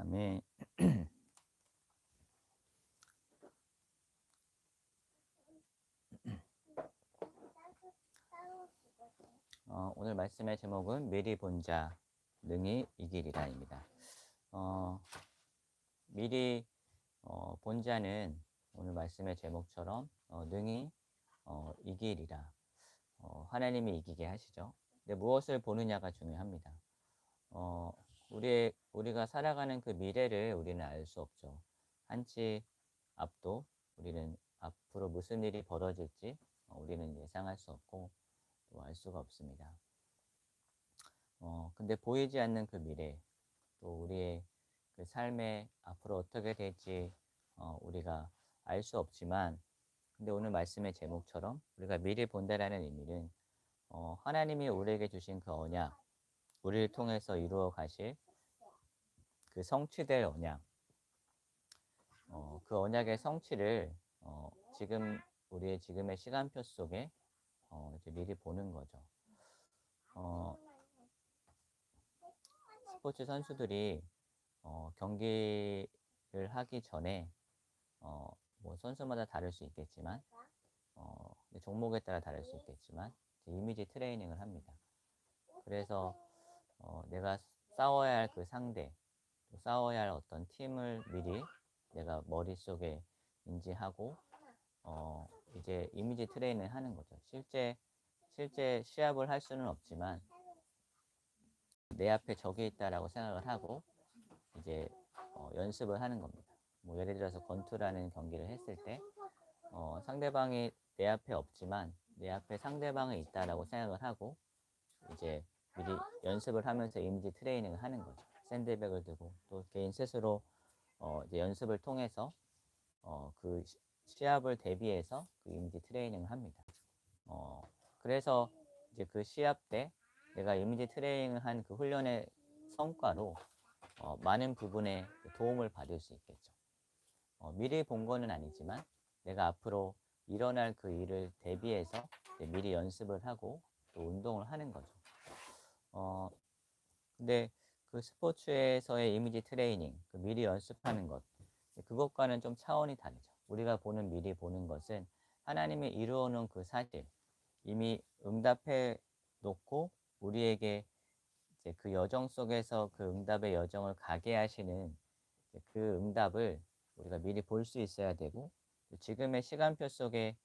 다음에 오늘 말씀의 제목은 미리 본 자 능히 이기리라입니다. 미리 본 자는 오늘 말씀의 제목처럼 능히 이기리라. 하나님이 이기게 하시죠. 근데 무엇을 보느냐가 중요합니다. 우리가 살아가는 그 미래를 우리는 알 수 없죠. 한치 앞도 우리는 앞으로 무슨 일이 벌어질지 우리는 예상할 수 없고 또 알 수가 없습니다. 근데 보이지 않는 그 미래, 또 우리의 그 삶의 앞으로 어떻게 될지 우리가 알 수 없지만, 근데 오늘 말씀의 제목처럼 우리가 미리 본다라는 의미는 하나님이 우리에게 주신 그 언약, 우리를 통해서 이루어 가실 그 성취될 언약, 그 언약의 성취를 우리의 지금의 시간표 속에 이제 미리 보는 거죠. 스포츠 선수들이 경기를 하기 전에 뭐 선수마다 다를 수 있겠지만 종목에 따라 다를 수 있겠지만 이미지 트레이닝을 합니다. 그래서 내가 싸워야 할 그 상대, 또 싸워야 할 어떤 팀을 미리 내가 머릿속에 인지하고 이제 이미지 트레이닝을 하는 거죠. 실제 시합을 할 수는 없지만 내 앞에 적이 있다라고 생각을 하고 이제 연습을 하는 겁니다. 뭐 예를 들어서 권투라는 경기를 했을 때 상대방이 내 앞에 없지만 내 앞에 상대방이 있다라고 생각을 하고 이제 미리 연습을 하면서 이미지 트레이닝을 하는 거죠. 샌드백을 두고 또 개인 스스로 이제 연습을 통해서 그 시합을 대비해서 그 이미지 트레이닝을 합니다. 그래서 이제 그 시합 때 내가 이미지 트레이닝을 한 그 훈련의 성과로 많은 부분에 도움을 받을 수 있겠죠. 미리 본 거는 아니지만 내가 앞으로 일어날 그 일을 대비해서 미리 연습을 하고 또 운동을 하는 거죠. 근데 그 스포츠에서의 이미지 트레이닝, 그 미리 연습하는 것, 그것과는 좀 차원이 다르죠. 우리가 미리 보는 것은 하나님이 이루어 놓은 그 사실, 이미 응답해 놓고 우리에게 이제 그 여정 속에서 그 응답의 여정을 가게 하시는 그 응답을 우리가 미리 볼 수 있어야 되고, 지금의 시간표 속에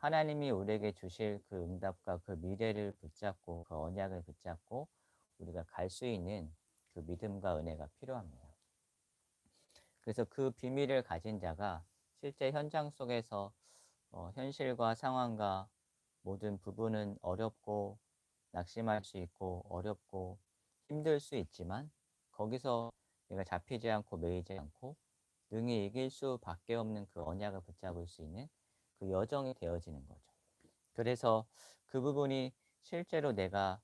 하나님이 우리에게 주실 그 응답과 그 미래를 붙잡고 그 언약을 붙잡고 우리가 갈 수 있는 그 믿음과 은혜가 필요합니다. 그래서 그 비밀을 가진 자가 실제 현장 속에서 현실과 상황과 모든 부분은 어렵고 낙심할 수 있고 어렵고 힘들 수 있지만 거기서 내가 잡히지 않고 매이지 않고 능히 이길 수밖에 없는 그 언약을 붙잡을 수 있는 그 여정이 되어지는 거죠. 그래서 그 부분이 실제로 내가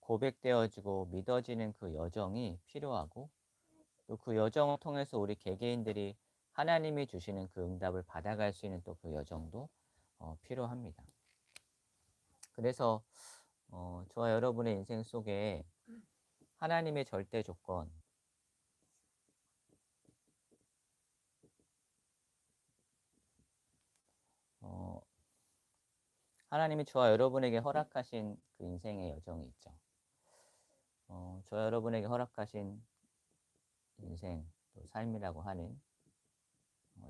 고백되어지고 믿어지는 그 여정이 필요하고 또 그 여정을 통해서 우리 개개인들이 하나님이 주시는 그 응답을 받아갈 수 있는 또 그 여정도 필요합니다. 그래서 저와 여러분의 인생 속에 하나님의 절대 조건, 하나님이 저와 여러분에게 허락하신 그 인생의 여정이 있죠. 저와 여러분에게 허락하신 인생, 또 삶이라고 하는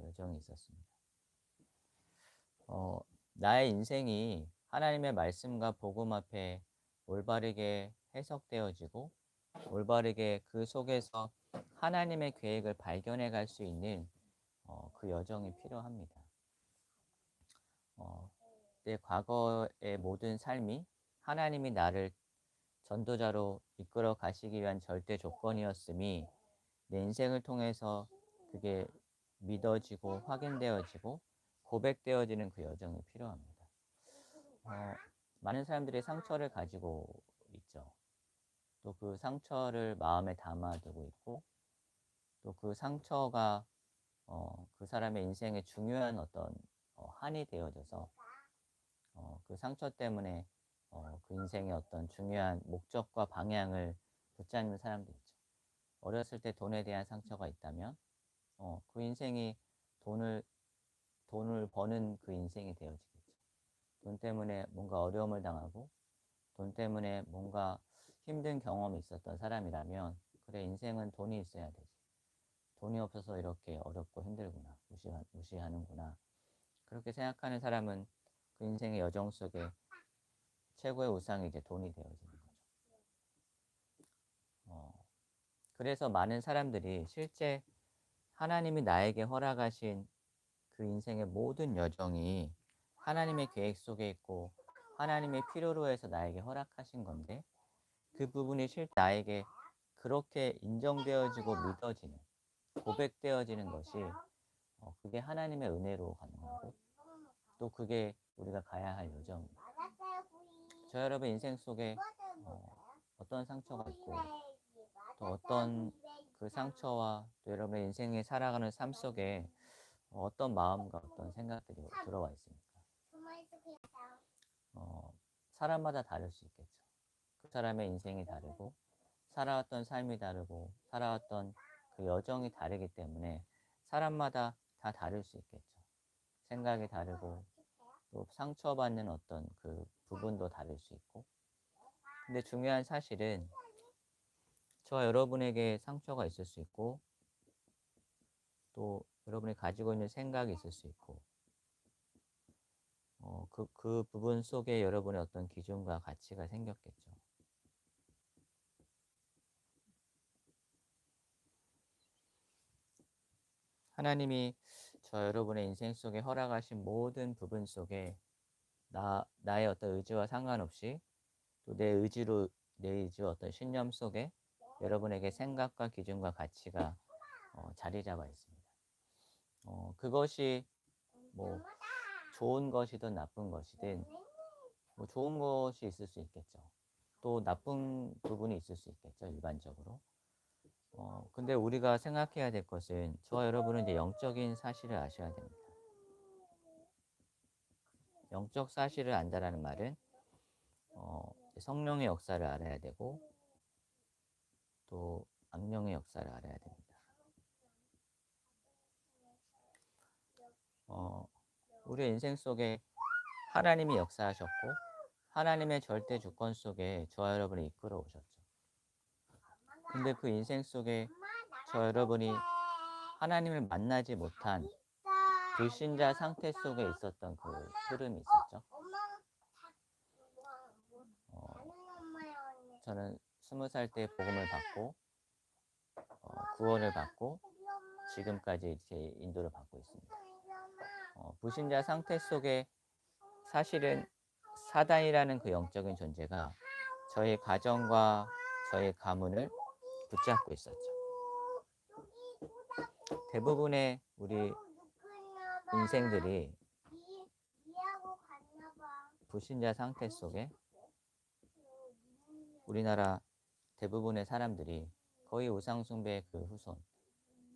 여정이 있었습니다. 나의 인생이 하나님의 말씀과 복음 앞에 올바르게 해석되어지고 올바르게 그 속에서 하나님의 계획을 발견해 갈 수 있는 그 여정이 필요합니다. 내 과거의 모든 삶이 하나님이 나를 전도자로 이끌어 가시기 위한 절대 조건이었음이 내 인생을 통해서 그게 믿어지고 확인되어지고 고백되어지는 그 여정이 필요합니다. 많은 사람들이 상처를 가지고 있죠. 또 그 상처를 마음에 담아두고 있고 또 그 상처가 그 사람의 인생에 중요한 어떤 한이 되어져서 그 상처 때문에 그 인생의 어떤 중요한 목적과 방향을 붙잡는 사람도 있죠. 어렸을 때 돈에 대한 상처가 있다면 그 인생이 돈을 버는 그 인생이 되어지겠죠. 돈 때문에 뭔가 어려움을 당하고 돈 때문에 뭔가 힘든 경험이 있었던 사람이라면 그래 인생은 돈이 있어야 되지. 돈이 없어서 이렇게 어렵고 힘들구나. 무시하는구나. 그렇게 생각하는 사람은 그 인생의 여정 속에 최고의 우상이 이제 돈이 되어지는 거죠. 그래서 많은 사람들이 실제 하나님이 나에게 허락하신 그 인생의 모든 여정이 하나님의 계획 속에 있고 하나님의 필요로 해서 나에게 허락하신 건데 그 부분이 실제 나에게 그렇게 인정되어지고 믿어지는 고백되어지는 것이 그게 하나님의 은혜로 가능하고 또 그게 우리가 가야 할 여정입니다. 저 여러분 인생 속에 어떤 상처가 있고 또 어떤 그 상처와 또 여러분의 인생에 살아가는 삶 속에 어떤 마음과 어떤 생각들이 들어와 있습니까? 사람마다 다를 수 있겠죠. 그 사람의 인생이 다르고 살아왔던 삶이 다르고 살아왔던 그 여정이 다르기 때문에 사람마다 다 다를 수 있겠죠. 생각이 다르고 또 상처받는 어떤 그 부분도 다를 수 있고 근데 중요한 사실은 저와 여러분에게 상처가 있을 수 있고 또 여러분이 가지고 있는 생각이 있을 수 있고 그 부분 속에 여러분의 어떤 기준과 가치가 생겼겠죠. 하나님이 저 여러분의 인생 속에 허락하신 모든 부분 속에 나의 어떤 의지와 상관없이 또 내 의지와 어떤 신념 속에 여러분에게 생각과 기준과 가치가 자리 잡아 있습니다. 그것이 뭐 좋은 것이든 나쁜 것이든 뭐 좋은 것이 있을 수 있겠죠. 또 나쁜 부분이 있을 수 있겠죠. 일반적으로. 근데 우리가 생각해야 될 것은 저와 여러분은 이제 영적인 사실을 아셔야 됩니다. 영적 사실을 안다라는 말은 성령의 역사를 알아야 되고 또 악령의 역사를 알아야 됩니다. 우리의 인생 속에 하나님이 역사하셨고 하나님의 절대 주권 속에 저와 여러분을 이끌어 오셨죠. 근데 그 인생 속에 저 여러분이 하나님을 만나지 못한 불신자 상태 속에 있었던 그 흐름이 있었죠. 저는 20살 때 복음을 받고 구원을 받고 지금까지 제 인도를 받고 있습니다. 불신자 상태 속에 사실은 사단이라는 그 영적인 존재가 저희 가정과 저희 가문을 붙잡고 있었죠. 대부분의 우리 인생들이 불신자 상태 속에 우리나라 대부분의 사람들이 거의 우상숭배의 그 후손,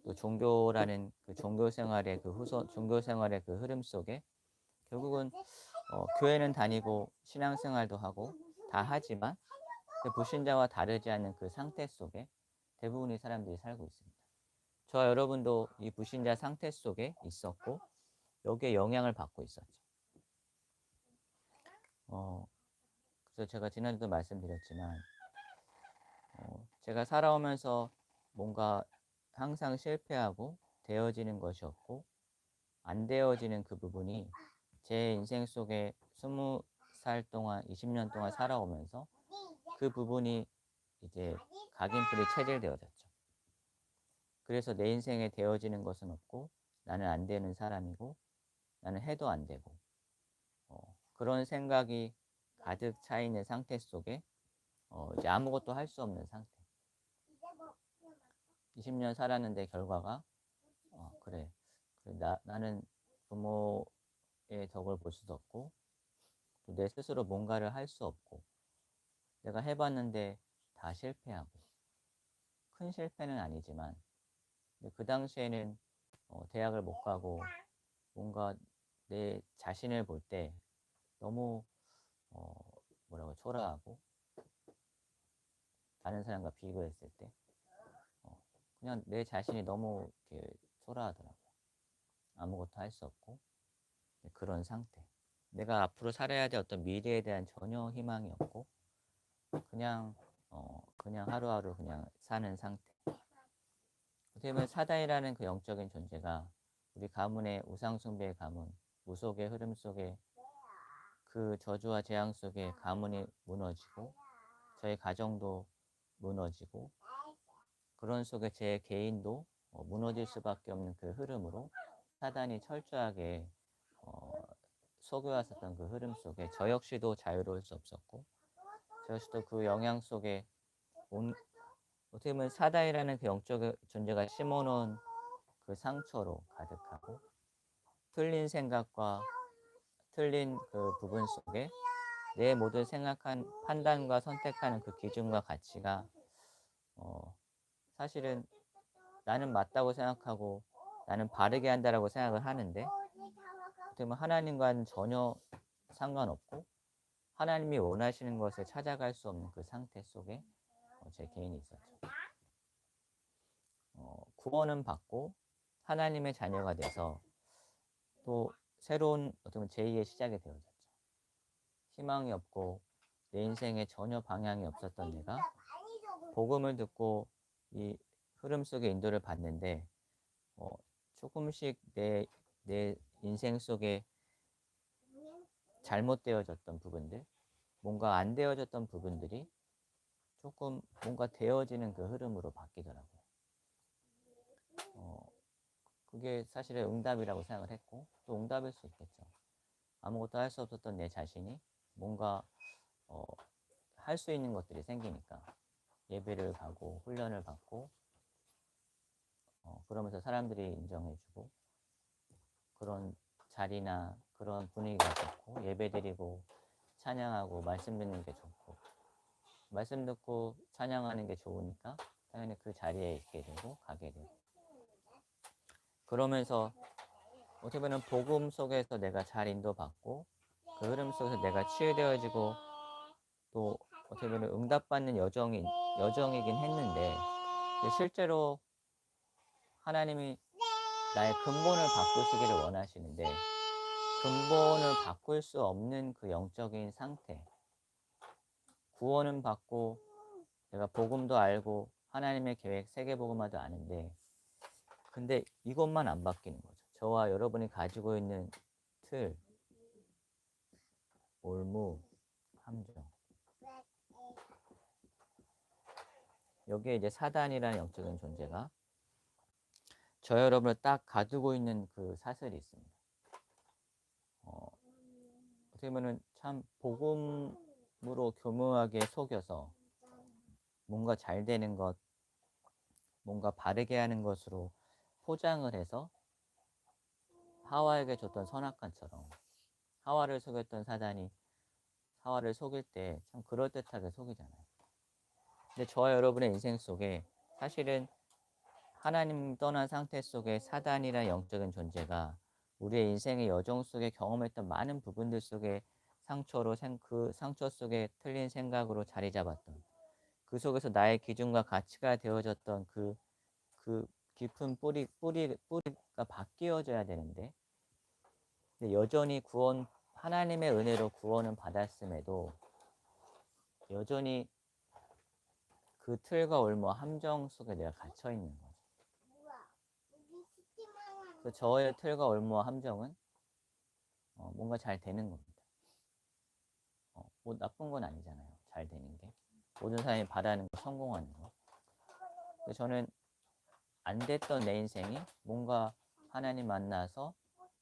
또 종교라는 그 종교 생활의 그 후손, 종교 생활의 그 흐름 속에 결국은 교회는 다니고 신앙생활도 하고 다 하지만 그 불신자와 다르지 않은 그 상태 속에 대부분의 사람들이 살고 있습니다. 저와 여러분도 이 불신자 상태 속에 있었고 여기에 영향을 받고 있었죠. 그래서 제가 지난주도 말씀드렸지만 제가 살아오면서 뭔가 항상 실패하고 되어지는 것이 없고 안 되어지는 그 부분이 제 인생 속에 20살 동안 20년 동안 살아오면서 그 부분이 이제 각인뿔이 체질되어졌죠. 그래서 내 인생에 되어지는 것은 없고 나는 안 되는 사람이고 나는 해도 안 되고 그런 생각이 가득 차 있는 상태 속에 이제 아무것도 할 수 없는 상태. 20년 살았는데 결과가 그래 나는 부모의 덕을 볼 수도 없고 또 내 스스로 뭔가를 할 수 없고 내가 해봤는데 다 실패하고 큰 실패는 아니지만 그 당시에는 대학을 못 가고 뭔가 내 자신을 볼 때 너무 뭐라고 초라하고 다른 사람과 비교했을 때 그냥 내 자신이 너무 이렇게 초라하더라고요. 아무것도 할 수 없고 그런 상태. 내가 앞으로 살아야 될 어떤 미래에 대한 전혀 희망이 없고 그냥 그냥 하루하루 그냥 사는 상태. 어떻게 보면 사단이라는 그 영적인 존재가 우리 가문의 우상 숭배의 가문, 무속의 흐름 속에 그 저주와 재앙 속에 가문이 무너지고 저희 가정도 무너지고 그런 속에 제 개인도 무너질 수밖에 없는 그 흐름으로 사단이 철저하게 어, 속여왔었던 그 흐름 속에 저 역시도 자유로울 수 없었고 저 역시도 그 영향 속에 온, 어떻게 보면 사단이라는 그 영적 존재가 심어놓은 그 상처로 가득하고 틀린 생각과 틀린 그 부분 속에 내 모든 생각한 판단과 선택하는 그 기준과 가치가 사실은 나는 맞다고 생각하고 나는 바르게 한다라고 생각을 하는데 어떻게 보면 하나님과는 전혀 상관없고 하나님이 원하시는 것을 찾아갈 수 없는 그 상태 속에 제 개인이 있었죠. 구원은 받고 하나님의 자녀가 돼서 또 새로운 어떤 제2의 시작이 되어졌죠. 희망이 없고 내 인생에 전혀 방향이 없었던 내가 복음을 듣고 이 흐름 속의 인도를 받는데 조금씩 내 인생 속에 잘못되어졌던 부분들, 뭔가 안 되어졌던 부분들이 조금 뭔가 되어지는 그 흐름으로 바뀌더라고요. 그게 사실은 응답이라고 생각을 했고 또 응답일 수 있겠죠. 아무것도 할 수 없었던 내 자신이 뭔가 할 수 있는 것들이 생기니까 예배를 가고 훈련을 받고 그러면서 사람들이 인정해주고 그런 자리나 그런 분위기가 좋고 예배드리고 찬양하고 말씀 듣는 게 좋고 말씀 듣고 찬양하는 게 좋으니까 당연히 그 자리에 있게 되고 가게 되고 그러면서 어떻게 보면 복음 속에서 내가 잘 인도받고 그 흐름 속에서 내가 치유되어지고 또 어떻게 보면 응답받는 여정이긴 했는데 실제로 하나님이 나의 근본을 바꾸시기를 원하시는데 근본을 바꿀 수 없는 그 영적인 상태 구원은 받고 내가 복음도 알고 하나님의 계획 세계복음화도 아는데 근데 이것만 안 바뀌는 거죠. 저와 여러분이 가지고 있는 틀, 올무, 함정 여기에 이제 사단이라는 영적인 존재가 저 여러분을 딱 가두고 있는 그 사슬이 있습니다. 어떻게 보면 참 복음으로 교묘하게 속여서 뭔가 잘 되는 것, 뭔가 바르게 하는 것으로 포장을 해서 하와에게 줬던 선악관처럼 하와를 속였던 사단이 하와를 속일 때 참 그럴듯하게 속이잖아요. 근데 저와 여러분의 인생 속에 사실은 하나님 떠난 상태 속에 사단이란 영적인 존재가 우리의 인생의 여정 속에 경험했던 많은 부분들 속에 상처로 그 상처 속에 틀린 생각으로 자리 잡았던 그 속에서 나의 기준과 가치가 되어졌던 그 깊은 뿌리가 바뀌어져야 되는데 근데 여전히 하나님의 은혜로 구원은 받았음에도 여전히 그 틀과 올무 함정 속에 내가 갇혀 있는 거죠. 그래서 저의 틀과 올무와 함정은 뭔가 잘 되는 겁니다. 뭐 나쁜 건 아니잖아요. 잘 되는 게. 모든 사람이 바라는 거, 성공하는 거. 근데 저는 안 됐던 내 인생이 뭔가 하나님 만나서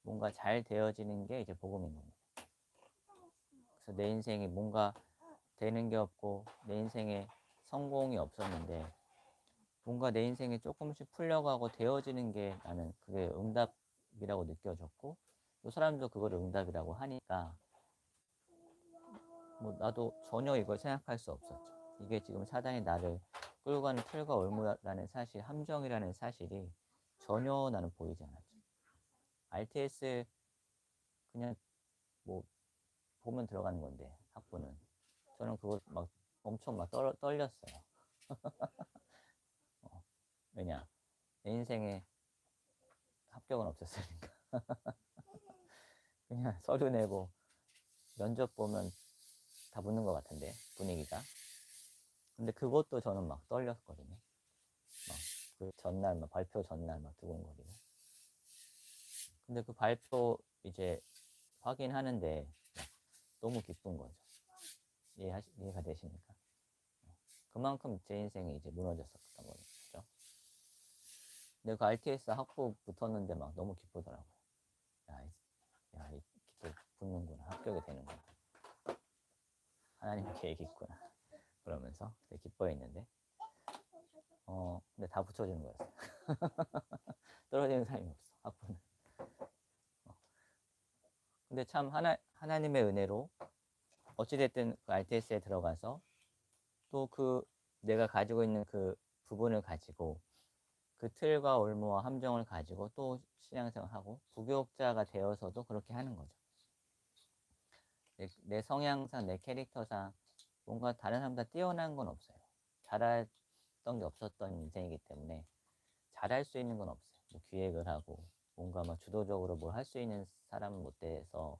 뭔가 잘 되어지는 게 이제 복음인 겁니다. 그래서 내 인생이 뭔가 되는 게 없고 내 인생에 성공이 없었는데 뭔가 내 인생에 조금씩 풀려가고 되어지는 게 나는 그게 응답이라고 느껴졌고 또 사람도 그걸 응답이라고 하니까 뭐 나도 전혀 이걸 생각할 수 없었죠. 이게 지금 사단이 나를 끌고 가는 틀과 올무라는 사실, 함정이라는 사실이 전혀 나는 보이지 않았죠. RTS 그냥 뭐 보면 들어가는 건데 학부는 저는 그걸 막 엄청 막 떨렸어요. 왜냐? 내 인생에 합격은 없었으니까. 그냥 서류 내고 면접 보면 다 붙는 것 같은데, 분위기가. 근데 그것도 저는 막 떨렸거든요. 막 그 전날, 막 발표 전날 막 두근거리고. 근데 그 발표 이제 확인하는데 너무 기쁜 거죠. 이해가 되십니까? 그만큼 제 인생이 이제 무너졌었던 거죠. 근데 그 RTS 학부 붙었는데 막 너무 기쁘더라고요. 야, 이 기도 붙는구나. 합격이 되는구나. 하나님 계획이 있구나. 그러면서 되게 기뻐했는데, 근데 다 붙여주는 거였어요. 떨어지는 사람이 없어, 학부는. 근데 참 하나님의 은혜로 어찌됐든 그 RTS에 들어가서 또 그 내가 가지고 있는 그 부분을 가지고 그 틀과 올무와 함정을 가지고 또 신앙생활하고 부교육자가 되어서도 그렇게 하는 거죠. 내 성향상, 내 캐릭터상 뭔가 다른 사람보다 뛰어난 건 없어요. 잘했던 게 없었던 인생이기 때문에 잘할 수 있는 건 없어요. 뭐 기획을 하고 뭔가 막 주도적으로 뭘 할 수 있는 사람은 못 돼서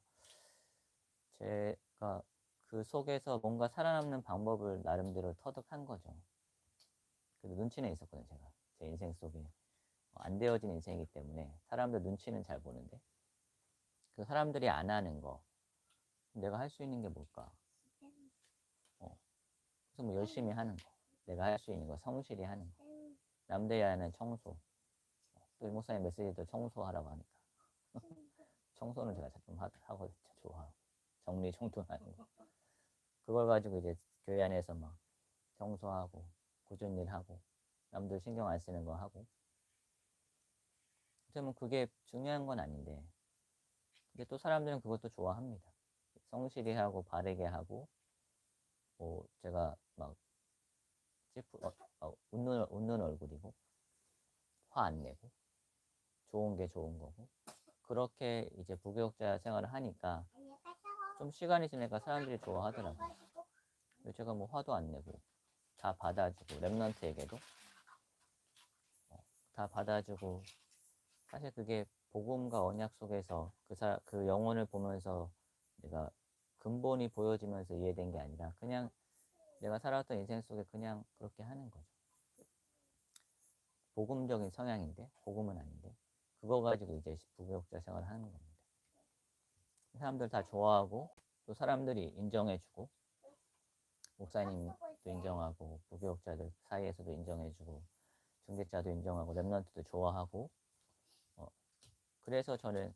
제가 그 속에서 뭔가 살아남는 방법을 나름대로 터득한 거죠. 그래도 눈치는 있었거든요, 제가. 제 인생 속에. 안 되어진 인생이기 때문에 사람들 눈치는 잘 보는데 그 사람들이 안 하는 거 내가 할 수 있는 게 뭘까? 그래서 뭐 열심히 하는 거 내가 할 수 있는 거 성실히 하는 거 남들이 하는 청소 또 이 목사님 메시지도 청소하라고 하니까 청소는 제가 좀 하고 좋아하고 정리정돈하는 거 그걸 가지고 이제 교회 안에서 막 청소하고 꾸준히 일하고 남들 신경 안 쓰는 거 하고 뭐 그게 중요한 건 아닌데 근데 또 사람들은 그것도 좋아합니다. 성실히 하고 바르게 하고 뭐 제가 막 웃는 얼굴이고 화 안 내고 좋은 게 좋은 거고 그렇게 이제 부교육자 생활을 하니까 좀 시간이 지나니까 사람들이 좋아하더라고요. 제가 뭐 화도 안 내고 다 받아주고 랩런트에게도 다 받아주고 사실 그게 복음과 언약 속에서 그 영혼을 보면서 내가 근본이 보여지면서 이해된 게 아니라 그냥 내가 살아왔던 인생 속에 그냥 그렇게 하는 거죠. 복음적인 성향인데 복음은 아닌데 그거 가지고 이제 부교육자 생활을 하는 겁니다. 사람들 다 좋아하고 또 사람들이 인정해주고 목사님도 인정하고 부교육자들 사이에서도 인정해주고 중직자도 인정하고 랩런트도 좋아하고 그래서 저는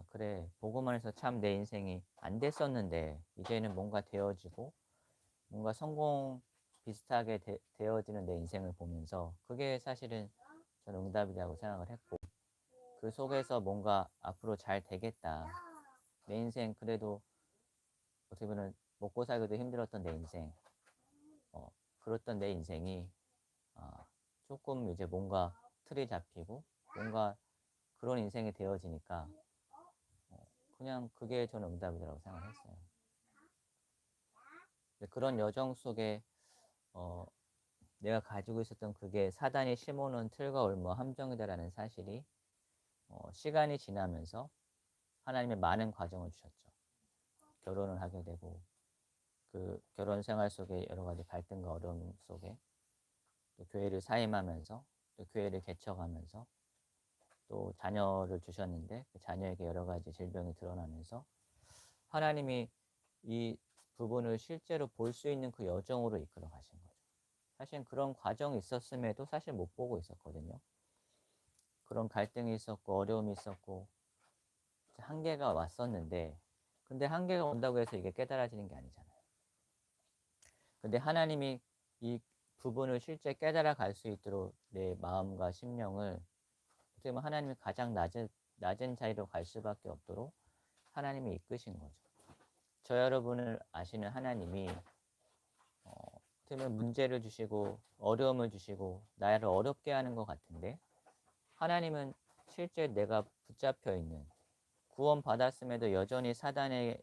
그래 복음 안에서 참 내 인생이 안 됐었는데 이제는 뭔가 되어지고 뭔가 성공 비슷하게 되어지는 내 인생을 보면서 그게 사실은 저는 응답이라고 생각을 했고 그 속에서 뭔가 앞으로 잘 되겠다 내 인생 그래도 어떻게 보면 먹고 살기도 힘들었던 내 인생 그랬던 내 인생이 조금 이제 뭔가 틀이 잡히고 뭔가 그런 인생이 되어지니까 그냥 그게 저는 응답이라고 생각했어요. 그런 여정 속에 내가 가지고 있었던 그게 사단이 심어놓은 틀과 올무 함정이다라는 사실이 시간이 지나면서 하나님의 많은 과정을 주셨죠. 결혼을 하게 되고 그 결혼 생활 속에 여러 가지 갈등과 어려움 속에 또 교회를 사임하면서 또 교회를 개척하면서 또 자녀를 주셨는데 그 자녀에게 여러 가지 질병이 드러나면서 하나님이 이 부분을 실제로 볼 수 있는 그 여정으로 이끌어 가신 거죠. 사실 그런 과정이 있었음에도 사실 못 보고 있었거든요. 그런 갈등이 있었고 어려움이 있었고 한계가 왔었는데 근데 한계가 온다고 해서 이게 깨달아지는 게 아니잖아요. 근데 하나님이 이 부분을 실제 깨달아 갈 수 있도록 내 마음과 심령을 어떻게 보면 하나님이 가장 낮은 자리로 갈 수밖에 없도록 하나님이 이끄신 거죠. 저 여러분을 아시는 하나님이 어떻게 보면 문제를 주시고 어려움을 주시고 나를 어렵게 하는 것 같은데 하나님은 실제 내가 붙잡혀 있는 구원 받았음에도 여전히 사단의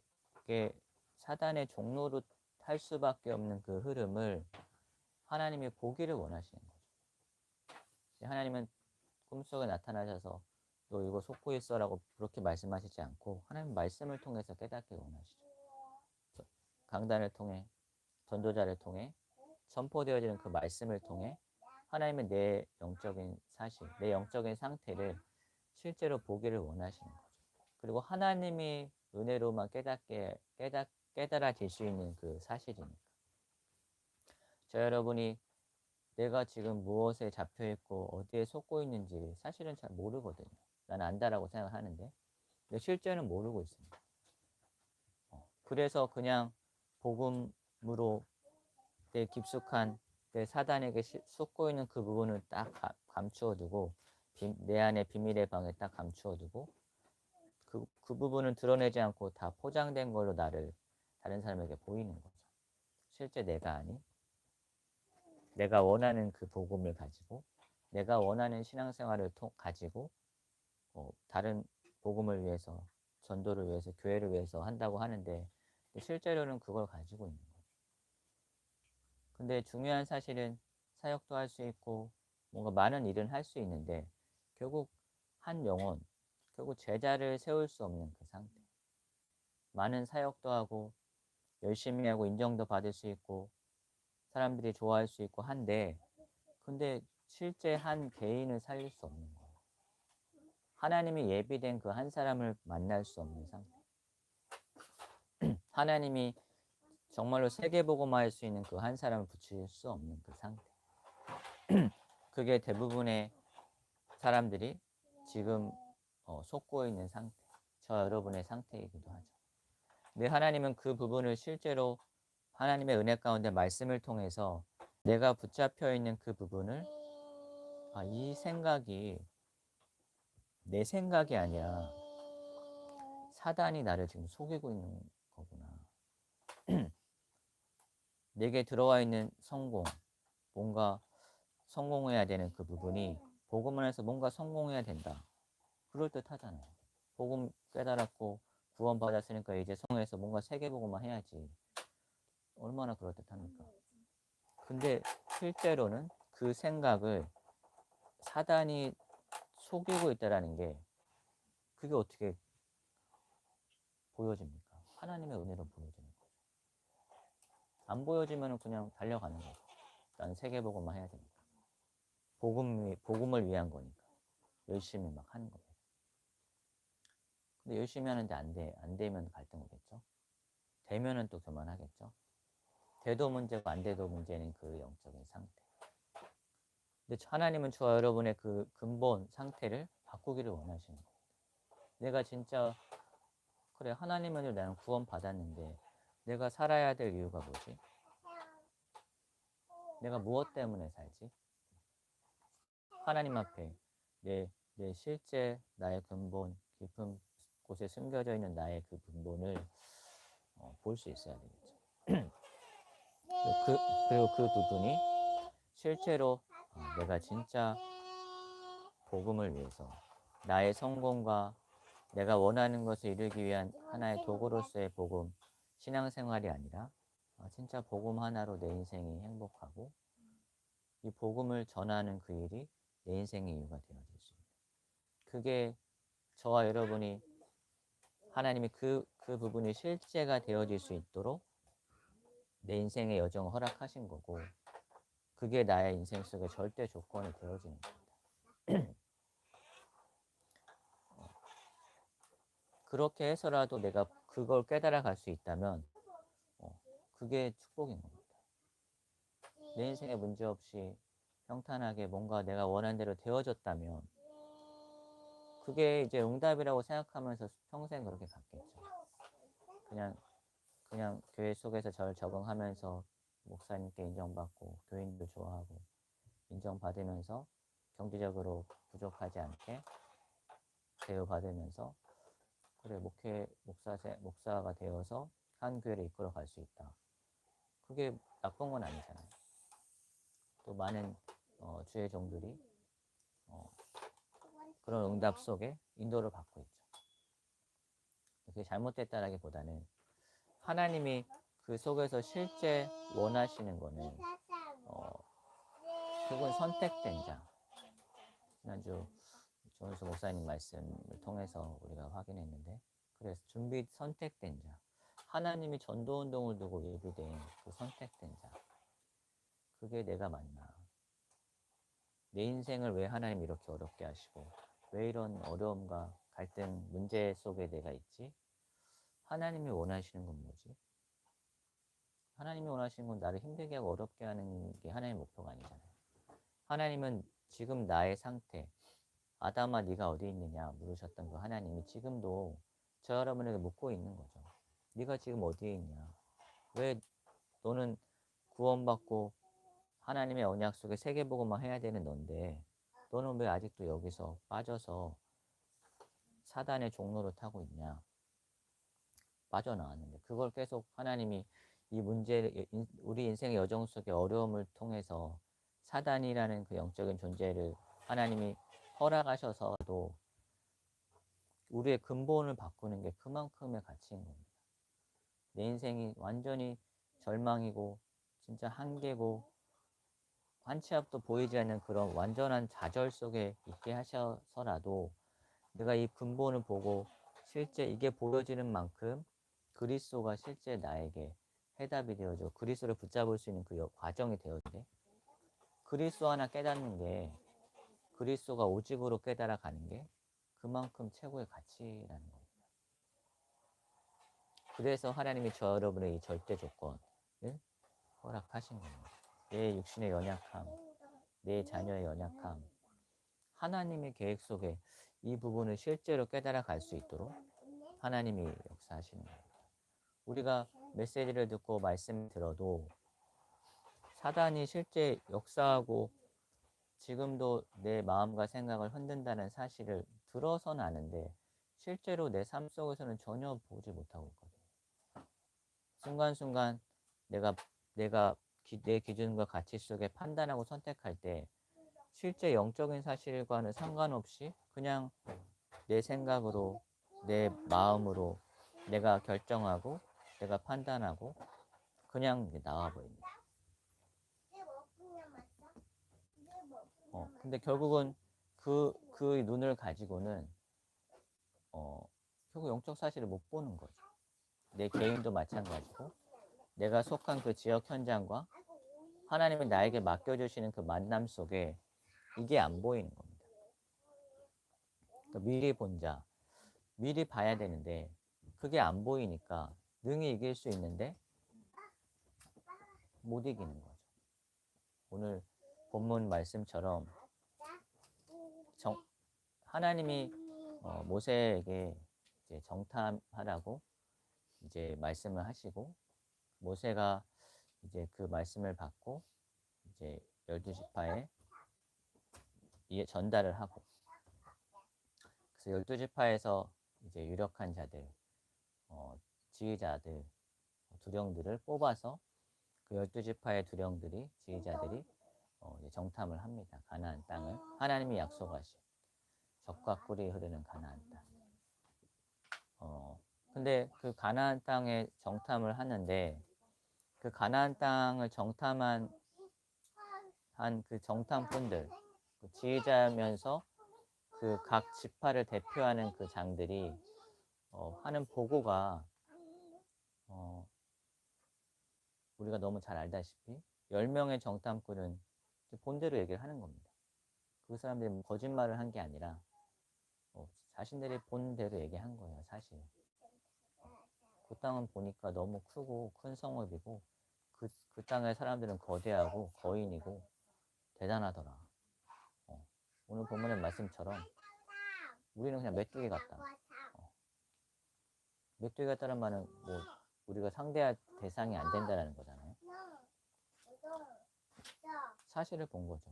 종로로 할 수밖에 없는 그 흐름을 하나님이 보기를 원하시는 거죠. 하나님은 꿈속에 나타나셔서 너 이거 속고 있어라고 그렇게 말씀하시지 않고 하나님 말씀을 통해서 깨닫게 원하시죠. 강단을 통해 전도자를 통해 선포되어지는 그 말씀을 통해 하나님은 내 영적인 사실, 내 영적인 상태를 실제로 보기를 원하시는 거죠. 그리고 하나님이 은혜로만 깨달아질 수 있는 그 사실이니까. 저 여러분이 내가 지금 무엇에 잡혀있고 어디에 속고 있는지 사실은 잘 모르거든요. 나는 안다라고 생각하는데 근데 실제는 모르고 있습니다. 그래서 그냥 복음으로 내 깊숙한 내 사단에게 속고 있는 그 부분을 딱 감추어 두고 내 안에 비밀의 방에 딱 감추어 두고 그 부분은 드러내지 않고 다 포장된 걸로 나를 다른 사람에게 보이는 거죠. 실제 내가 아닌 내가 원하는 그 복음을 가지고 내가 원하는 신앙생활을 가지고 다른 복음을 위해서 전도를 위해서 교회를 위해서 한다고 하는데 실제로는 그걸 가지고 있는 거죠. 근데 중요한 사실은 사역도 할 수 있고 뭔가 많은 일은 할 수 있는데 결국 한 영혼, 결국 제자를 세울 수 없는 그 상태. 많은 사역도 하고 열심히 하고 인정도 받을 수 있고 사람들이 좋아할 수 있고 한데 근데 실제 한 개인을 살릴 수 없는 거예요. 하나님이 예비된 그 한 사람을 만날 수 없는 상태. 하나님이 정말로 세계복음화할 수 있는 그 한 사람을 붙일 수 없는 그 상태. 그게 대부분의 사람들이 지금 속고 있는 상태. 저 여러분의 상태이기도 하죠. 근데 하나님은 그 부분을 실제로 하나님의 은혜 가운데 말씀을 통해서 내가 붙잡혀 있는 그 부분을 이 생각이 내 생각이 아니라 사단이 나를 지금 속이고 있는 거구나. 내게 들어와 있는 성공, 뭔가 성공해야 되는 그 부분이 복음 안에서 뭔가 성공해야 된다. 그럴듯하잖아요. 복음 깨달았고 구원받았으니까 이제 성에서 뭔가 세계복음만 해야지. 얼마나 그럴듯합니까? 근데 실제로는 그 생각을 사단이 속이고 있다는 게 그게 어떻게 보여집니까? 하나님의 은혜로 보여지는 거죠. 안 보여지면 그냥 달려가는 거죠. 난 세계복음만 해야 되니까. 복음을 위한 거니까. 열심히 막 하는 거예요. 근데 열심히 하는데 안 되면 갈등 오겠죠? 되면은 또 교만하겠죠? 돼도 문제고 안 돼도 문제는 그 영적인 상태. 근데 하나님은 저와 여러분의 그 근본 상태를 바꾸기를 원하시는 거예요. 내가 진짜 그래 하나님은 나는 구원 받았는데 내가 살아야 될 이유가 뭐지? 내가 무엇 때문에 살지? 하나님 앞에 내 실제 나의 근본 깊은 곳에 숨겨져 있는 나의 그 근본을 볼 수 있어야 되겠죠. 그리고 그 부분이 실제로 내가 진짜 복음을 위해서 나의 성공과 내가 원하는 것을 이루기 위한 하나의 도구로서의 복음, 신앙생활이 아니라 진짜 복음 하나로 내 인생이 행복하고 이 복음을 전하는 그 일이 내 인생의 이유가 되어질 수 있는 그게 저와 여러분이 하나님이 그 부분이 실제가 되어질 수 있도록 내 인생의 여정을 허락하신 거고 그게 나의 인생 속의 절대 조건이 되어지는 겁니다. 그렇게 해서라도 내가 그걸 깨달아 갈 수 있다면 그게 축복인 겁니다. 내 인생에 문제없이 평탄하게 뭔가 내가 원하는 대로 되어졌다면 그게 이제 응답이라고 생각하면서 평생 그렇게 갔겠죠. 그냥 교회 속에서 잘 적응하면서 목사님께 인정받고 교인도 좋아하고 인정받으면서 경제적으로 부족하지 않게 대우받으면서 그래 목사가 되어서 한 교회를 이끌어 갈 수 있다. 그게 나쁜 건 아니잖아요. 또 많은 주의 종들이 그런 응답 속에 인도를 받고 있죠. 그게 잘못됐다라기보다는 하나님이 그 속에서 실제 원하시는 거는 그건 선택된 자, 지난주 조은수 목사님 말씀을 통해서 우리가 확인했는데, 그래서 준비 선택된 자, 하나님이 전도운동을 두고 예비된 그 선택된 자, 그게 내가 맞나? 내 인생을 왜 하나님 이렇게 어렵게 하시고 왜 이런 어려움과 갈등, 문제 속에 내가 있지? 하나님이 원하시는 건 뭐지? 하나님이 원하시는 건 나를 힘들게 하고 어렵게 하는 게 하나님의 목표가 아니잖아요. 하나님은 지금 나의 상태, 아담아 네가 어디 있느냐 물으셨던 그 하나님이 지금도 저 여러분에게 묻고 있는 거죠. 네가 지금 어디에 있냐? 왜 너는 구원받고 하나님의 언약 속에 세계복음만 해야 되는 넌데 너는 왜 아직도 여기서 빠져서 사단의 종로를 타고 있냐? 빠져나왔는데 그걸 계속 하나님이 이 문제를 우리 인생의 여정 속의 어려움을 통해서 사단이라는 그 영적인 존재를 하나님이 허락하셔서도 우리의 근본을 바꾸는 게 그만큼의 가치인 겁니다. 내 인생이 완전히 절망이고 진짜 한계고 한 치 앞도 보이지 않는 그런 완전한 좌절 속에 있게 하셔서라도 내가 이 근본을 보고 실제 이게 보여지는 만큼 그리스도가 실제 나에게 해답이 되어져 그리스도를 붙잡을 수 있는 그 과정이 되어지게 그리스도 하나 깨닫는 게 그리스도가 오직으로 깨달아 가는 게 그만큼 최고의 가치라는 겁니다. 그래서 하나님이 저 여러분의 이 절대 조건을 허락하신 겁니다. 내 육신의 연약함, 내 자녀의 연약함, 하나님의 계획 속에 이 부분을 실제로 깨달아 갈 수 있도록 하나님이 역사하시는 겁니다. 우리가 메시지를 듣고 말씀을 들어도 사단이 실제 역사하고 지금도 내 마음과 생각을 흔든다는 사실을 들어서는 아는데 실제로 내 삶 속에서는 전혀 보지 못하고 있거든요. 순간순간 내가 내 기준과 가치 속에 판단하고 선택할 때 실제 영적인 사실과는 상관없이 그냥 내 생각으로 내 마음으로 내가 결정하고 내가 판단하고 그냥 나와버립니다. 근데 결국은 그 눈을 가지고는 결국 영적 사실을 못 보는 거죠. 내 개인도 마찬가지고 내가 속한 그 지역 현장과 하나님이 나에게 맡겨주시는 그 만남 속에 이게 안 보이는 겁니다. 그러니까 미리 본 자, 미리 봐야 되는데 그게 안 보이니까 능히 이길 수 있는데 못 이기는 거죠. 오늘 본문 말씀처럼 하나님이 모세에게 이제 정탐하라고 이제 말씀을 하시고 모세가 이제 그 말씀을 받고 이제 12지파에 전달을 하고 그래서 12지파에서 이제 유력한 자들, 지휘자들, 두령들을 뽑아서 그 12지파의 두령들이 지휘자들이 이제 정탐을 합니다. 가나안 땅을 하나님이 약속하신 젖과 꿀이 흐르는 가나안 땅. 근데 그 가나안 땅에 정탐을 하는데 그 가나안 땅을 정탐한 그 정탐꾼들, 그 지휘자면서 그 각 지파를 대표하는 그 장들이 하는 보고가 우리가 너무 잘 알다시피 10명의 정탐꾼은 본대로 얘기를 하는 겁니다. 그 사람들이 뭐 거짓말을 한 게 아니라 자신들이 본 대로 얘기한 거예요, 사실. 그 땅은 보니까 너무 크고 큰 성읍이고 그 땅의 사람들은 거대하고 거인이고 대단하더라. 오늘 본문의 말씀처럼 우리는 그냥 메뚜기 같다. 메뚜기 같다는 말은 뭐 우리가 상대할 대상이 안 된다는 거잖아요. 사실을 본 거죠.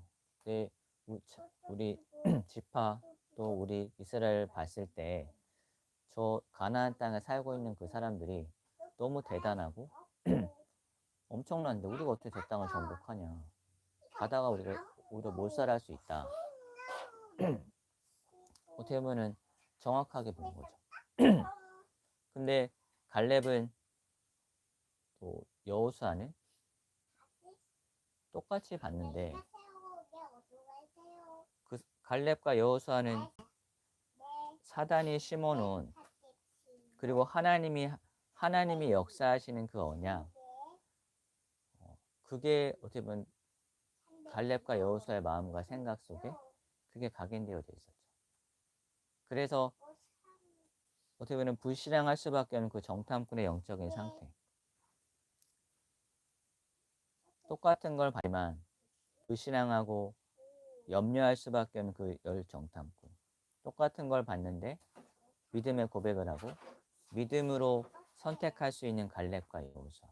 우리 지파 또 우리 이스라엘 봤을 때 저 가나안 땅에 살고 있는 그 사람들이 너무 대단하고 엄청난데 우리가 어떻게 저 땅을 정복하냐. 가다가 우리가 몰살할 수 있다. 어떻게 보면은 정확하게 본 거죠. 근데 갈렙은 또 여호수아는 똑같이 봤는데 갈렙과 여호수아는 사단이 심어놓은, 그리고 하나님이 역사하시는 그 언약, 그게 어떻게 보면 갈렙과 여호수아의 마음과 생각 속에 그게 각인되어 있었죠. 그래서 어떻게 보면 불신앙할 수밖에 없는 그 정탐꾼의 영적인 상태. 똑같은 걸 봤지만 불신앙하고 염려할 수밖에 없는 그 열 정탐꾼. 똑같은 걸 봤는데 믿음의 고백을 하고 믿음으로 선택할 수 있는 갈렙과 여호수아.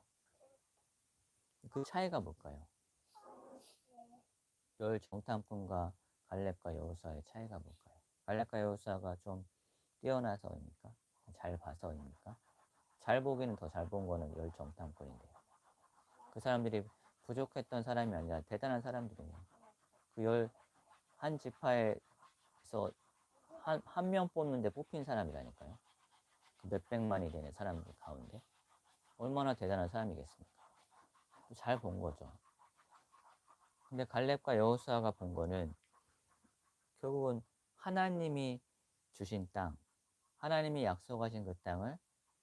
그 차이가 뭘까요? 열 정탐꾼과 갈렙과 여호수아의 차이가 뭘까요? 갈렙과 여호수아가 좀 뛰어나서입니까? 잘 봐서입니까? 잘 보기는 더 잘 본 거는 열 정탐꾼인데요. 그 사람들이 부족했던 사람이 아니라 대단한 사람들이에요. 그 한 지파에서 한 명 뽑는데 뽑힌 사람이라니까요. 그 몇백만이 되는 사람들 가운데 얼마나 대단한 사람이겠습니까? 잘 본 거죠. 근데 갈렙과 여호수아가 본 거는 결국은 하나님이 주신 땅, 하나님이 약속하신 그 땅을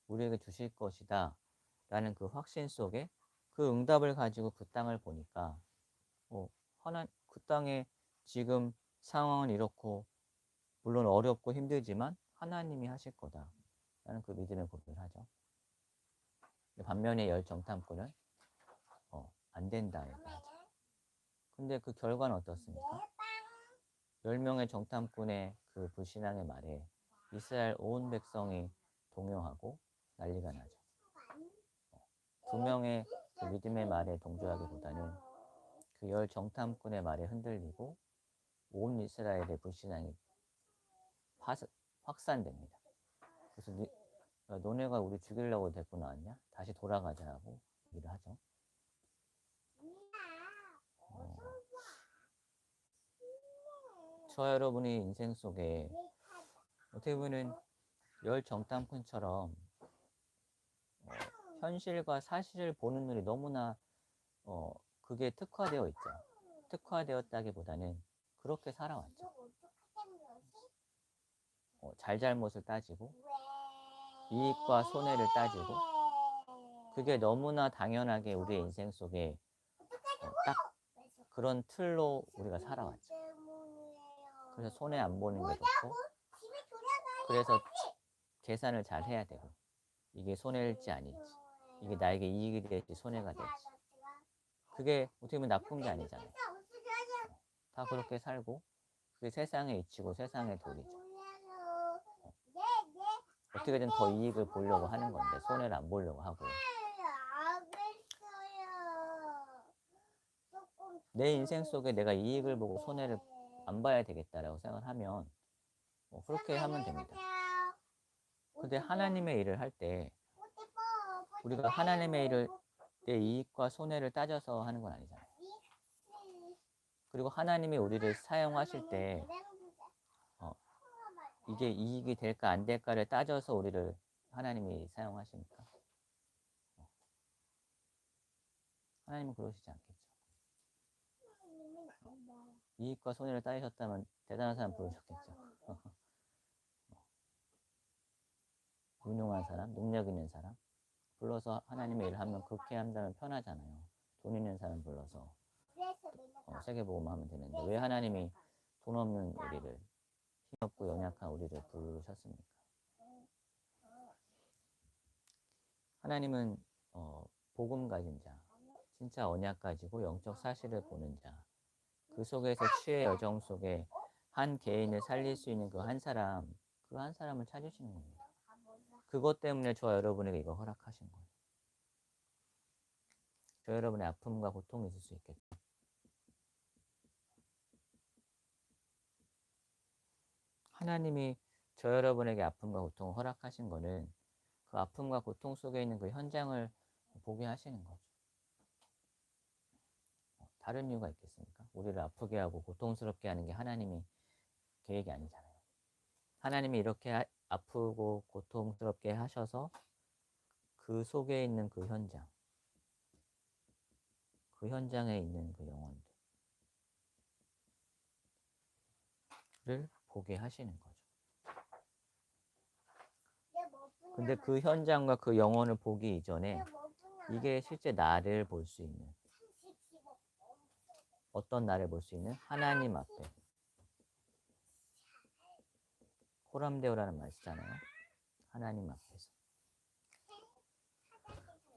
우리에게 주실 것이다 라는 그 확신 속에 그 응답을 가지고 그 땅을 보니까 그 땅에 지금 상황은 이렇고 물론 어렵고 힘들지만 하나님이 하실 거다 라는 그 믿음의 고백을 하죠. 반면에 열 정탐꾼은 안 된다 얘기하죠. 근데 그 결과는 어떻습니까? 10명의 정탐꾼의 그 불신앙의 말에 이스라엘 온 백성이 동요하고 난리가 나죠. 2명의 그 믿음의 말에 동조하기보다는 그 열 정탐꾼의 말에 흔들리고 온 이스라엘의 불신앙이 확산됩니다. 그래서 너네가 우리 죽이려고 데리고 나왔냐? 다시 돌아가자라고 얘기를 하죠. 저 여러분의 인생 속에 어떻게 보면 열 정탐꾼처럼 현실과 사실을 보는 눈이 너무나 그게 특화되어 있죠. 특화되었다기보다는 그렇게 살아왔죠. 잘잘못을 따지고 이익과 손해를 따지고 그게 너무나 당연하게 우리의 인생 속에 딱 그런 틀로 우리가 살아왔죠. 그래서 손해 안 보는 게 좋고 그래서 계산을 잘 해야 되고 이게 손해일지 아닐지 이게 나에게 이익이 될지 손해가 될지 그게 어떻게 보면 나쁜 게 아니잖아요. 다 그렇게 살고 그게 세상의 이치고 세상의 도리죠. 어떻게든 더 이익을 보려고 하는 건데 손해를 안 보려고 하고요. 내 인생 속에 내가 이익을 보고 손해를 안 봐야 되겠다라고 생각을 하면 그렇게 하면 됩니다. 근데 하나님의 일을 할 때 우리가 하나님의 일을 내 이익과 손해를 따져서 하는 건 아니잖아요. 그리고 하나님이 우리를 사용하실 때 이게 이익이 될까 안 될까를 따져서 우리를 하나님이 사용하십니까? 하나님은 그러시지 않겠죠. 이익과 손해를 따지셨다면 대단한 사람 부르셨겠죠. 유능한 사람, 능력 있는 사람 불러서 하나님의 일을 하면 그렇게 한다면 편하잖아요. 돈 있는 사람 불러서 세계보고만 하면 되는데 왜 하나님이 돈 없는 우리를 힘없고 연약한 우리를 부르셨습니까? 하나님은 복음 가진 자, 진짜 언약 가지고 영적 사실을 보는 자, 그 속에서 취의 여정 속에 한 개인을 살릴 수 있는 그 한 사람, 그 한 사람을 찾으시는 겁니다. 그것 때문에 저 여러분에게 이거 허락하신 거예요. 저 여러분의 아픔과 고통이 있을 수 있겠죠. 하나님이 저 여러분에게 아픔과 고통을 허락하신 거는 그 아픔과 고통 속에 있는 그 현장을 보게 하시는 거죠. 다른 이유가 있겠습니까? 우리를 아프게 하고 고통스럽게 하는 게 하나님이 계획이 아니잖아요. 하나님이 이렇게 아프고 고통스럽게 하셔서 그 속에 있는 그 현장, 그 현장에 있는 그 영혼들, 보게 하시는 거죠. 근데 그 현장과 그 영혼을 보기 이전에 이게 실제 나를 볼 수 있는, 어떤 나를 볼 수 있는 하나님 앞에, 코람데오라는 말 쓰잖아요. 하나님 앞에서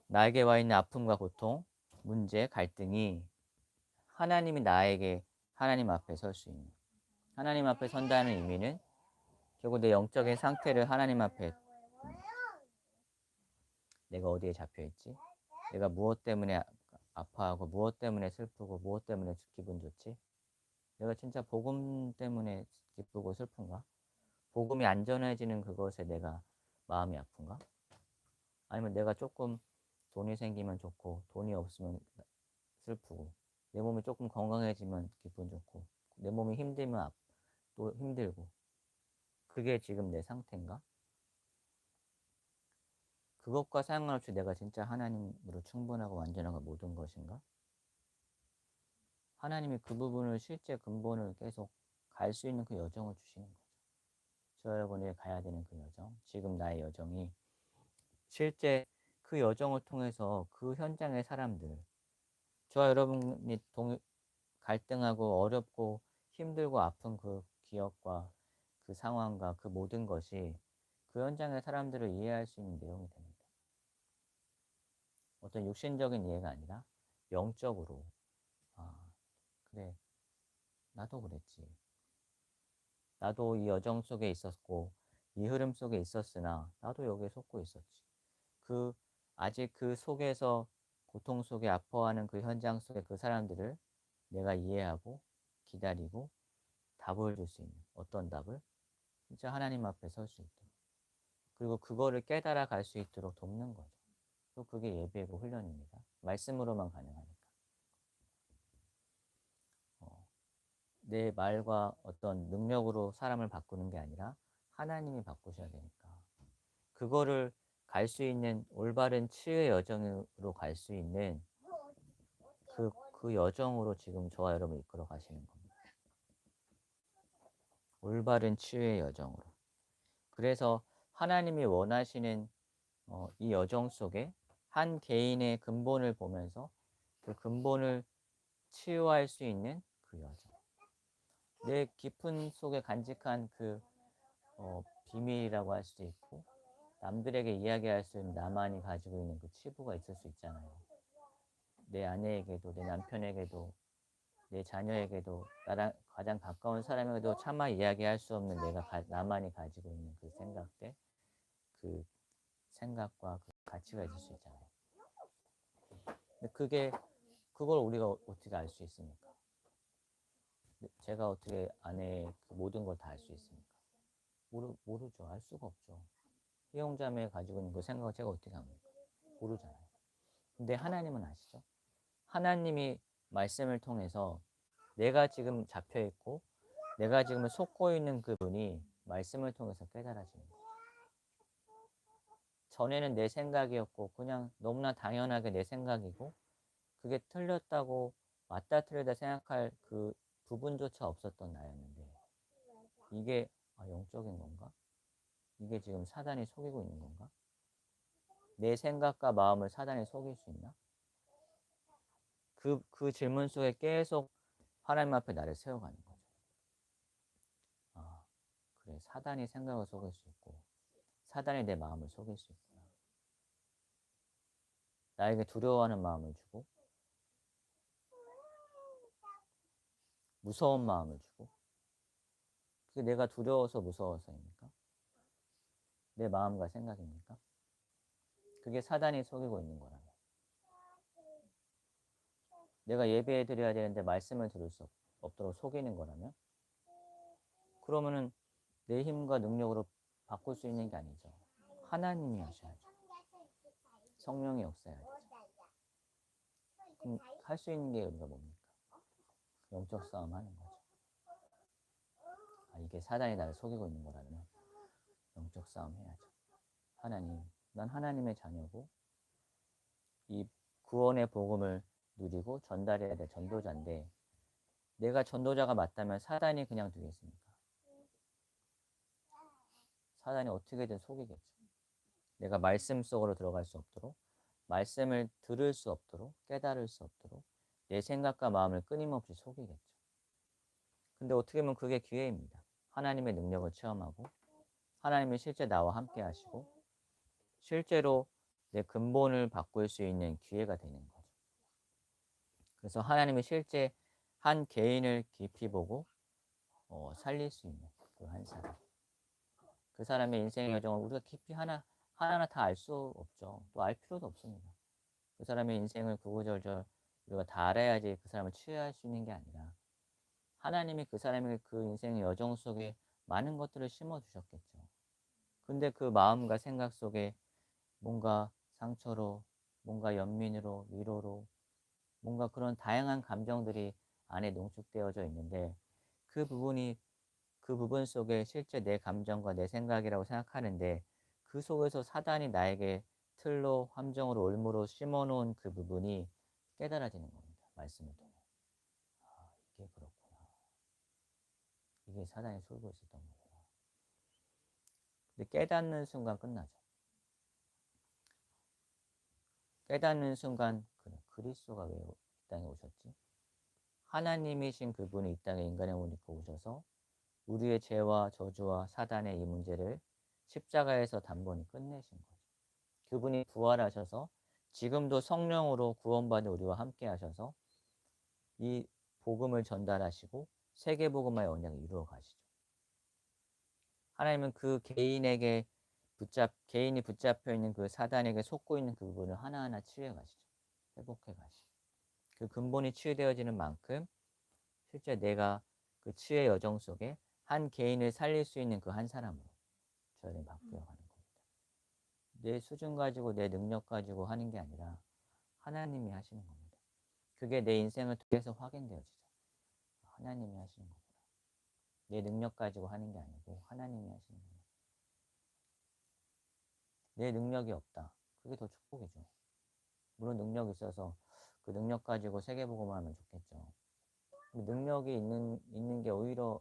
나에게 와 있는 아픔과 고통, 문제, 갈등이 하나님이 나에게 하나님 앞에 설 수 있는, 하나님 앞에 선다는 의미는 결국 내 영적인 상태를 하나님 앞에, 내가 어디에 잡혀있지? 내가 무엇 때문에 아파하고 무엇 때문에 슬프고 무엇 때문에 기분 좋지? 내가 진짜 복음 때문에 기쁘고 슬픈가? 복음이 안전해지는 그것에 내가 마음이 아픈가? 아니면 내가 조금 돈이 생기면 좋고 돈이 없으면 슬프고, 내 몸이 조금 건강해지면 기분 좋고, 내 몸이 힘들면 또 힘들고, 그게 지금 내 상태인가? 그것과 상관없이 내가 진짜 하나님으로 충분하고 완전하고 모든 것인가? 하나님이 그 부분을 실제 근본을 계속 갈 수 있는 그 여정을 주시는 거죠. 저 여러분이 가야 되는 그 여정, 지금 나의 여정이 실제 그 여정을 통해서 그 현장의 사람들, 저와 여러분이 갈등하고 어렵고 힘들고 아픈 그 기억과 그 상황과 그 모든 것이 그 현장의 사람들을 이해할 수 있는 내용이 됩니다. 어떤 육신적인 이해가 아니라 영적으로, 아, 그래, 나도 그랬지. 나도 이 여정 속에 있었고 이 흐름 속에 있었으나 나도 여기에 속고 있었지. 그 아직 그 속에서 고통 속에 아파하는 그 현장 속의 그 사람들을 내가 이해하고 기다리고 답을 줄 수 있는, 어떤 답을? 진짜 하나님 앞에 설 수 있도록, 그리고 그거를 깨달아 갈 수 있도록 돕는 거죠. 또 그게 예배고 훈련입니다. 말씀으로만 가능하니까. 내 말과 어떤 능력으로 사람을 바꾸는 게 아니라 하나님이 바꾸셔야 되니까. 그거를 갈 수 있는 올바른 치유의 여정으로 갈 수 있는 그 여정으로 지금 저와 여러분 이끌어 가시는 겁니다. 올바른 치유의 여정으로. 그래서 하나님이 원하시는 이 여정 속에 한 개인의 근본을 보면서 그 근본을 치유할 수 있는 그 여정. 내 깊은 속에 간직한 그 비밀이라고 할 수도 있고, 남들에게 이야기할 수 있는 나만이 가지고 있는 그 치부가 있을 수 있잖아요. 내 아내에게도, 내 남편에게도, 내 자녀에게도, 나랑 가장 가까운 사람에게도 차마 이야기할 수 없는 나만이 가지고 있는 그 생각들, 그 생각과 그 가치가 있을 수 있잖아요. 근데 그걸 우리가 어떻게 알 수 있습니까? 제가 어떻게 아내의 그 모든 걸 다 알 수 있습니까? 모르죠. 알 수가 없죠. 희용자매 가지고 있는 그 생각을 제가 어떻게 합니까? 모르잖아요. 근데 하나님은 아시죠? 하나님이 말씀을 통해서 내가 지금 잡혀 있고 내가 지금 속고 있는 그분이 말씀을 통해서 깨달아지는 거예요. 전에는 내 생각이었고 그냥 너무나 당연하게 내 생각이고 그게 틀렸다고 맞다 틀리다 생각할 그 부분조차 없었던 나였는데, 이게 영적인 건가? 이게 지금 사단이 속이고 있는 건가? 내 생각과 마음을 사단이 속일 수 있나? 그 질문 속에 계속 하나님 앞에 나를 세워가는 거죠. 아, 그래. 사단이 생각을 속일 수 있고, 사단이 내 마음을 속일 수 있구나. 나에게 두려워하는 마음을 주고, 무서운 마음을 주고, 그게 내가 두려워서 무서워서입니까? 내 마음과 생각입니까? 그게 사단이 속이고 있는 거라면. 내가 예배해 드려야 되는데 말씀을 들을 수 없도록 속이는 거라면, 그러면은 내 힘과 능력으로 바꿀 수 있는 게 아니죠. 하나님이 하셔야죠. 성령이 역사해야 되죠. 그럼 할 수 있는 게 우리가 뭡니까? 영적 싸움 하는 거죠. 이게 사단이 나를 속이고 있는 거라면 영적 싸움 해야죠. 하나님, 난 하나님의 자녀고 이 구원의 복음을 누리고 전달해야 될 전도자인데, 내가 전도자가 맞다면 사단이 그냥 두겠습니까? 사단이 어떻게든 속이겠죠. 내가 말씀 속으로 들어갈 수 없도록, 말씀을 들을 수 없도록, 깨달을 수 없도록 내 생각과 마음을 끊임없이 속이겠죠. 근데 어떻게 보면 그게 기회입니다. 하나님의 능력을 체험하고 하나님이 실제 나와 함께 하시고 실제로 내 근본을 바꿀 수 있는 기회가 되는 거죠. 그래서 하나님이 실제 한 개인을 깊이 보고 살릴 수 있는 그 한 사람. 그 사람의 인생의 여정을 우리가 깊이 하나하나 다 알 수 없죠. 또 알 필요도 없습니다. 그 사람의 인생을 구구절절 우리가 다 알아야지 그 사람을 치유할 수 있는 게 아니라 하나님이 그 사람의 그 인생의 여정 속에 많은 것들을 심어주셨겠죠. 근데 그 마음과 생각 속에 뭔가 상처로, 뭔가 연민으로, 위로로, 뭔가 그런 다양한 감정들이 안에 농축되어져 있는데 그 부분이 그 부분 속에 실제 내 감정과 내 생각이라고 생각하는데 그 속에서 사단이 나에게 틀로 함정으로 올무로 심어놓은 그 부분이 깨달아지는 겁니다. 말씀을 통해. 아, 이게 그렇구나. 이게 사단이 쏠고 있었던 거구나. 근데 깨닫는 순간 끝나죠. 깨닫는 순간 그래, 그리스도가 왜 이 땅에 오셨지? 하나님이신 그분이 이 땅에 인간의 몸을 입고 오셔서 우리의 죄와 저주와 사단의 이 문제를 십자가에서 단번에 끝내신 거죠. 그분이 부활하셔서 지금도 성령으로 구원받은 우리와 함께 하셔서 이 복음을 전달하시고 세계복음화의 언약을 이루어 가시죠. 하나님은 그 개인에게 개인이 붙잡혀 있는 그 사단에게 속고 있는 그 부분을 하나하나 치유해 가시죠. 회복해 가시죠. 그 근본이 치유되어지는 만큼 실제 내가 그 치유의 여정 속에 한 개인을 살릴 수 있는 그 한 사람으로 저희는 바뀌어 가는 겁니다. 내 수준 가지고 내 능력 가지고 하는 게 아니라 하나님이 하시는 겁니다. 그게 내 인생을 통해서 확인되어지죠. 하나님이 하시는 거구나. 내 능력 가지고 하는 게 아니고 하나님이 하시는 거구나. 내 능력이 없다. 그게 더 축복이죠. 물론 능력이 있어서 그 능력 가지고 세계복음을 하면 좋겠죠. 능력이 있는 게 오히려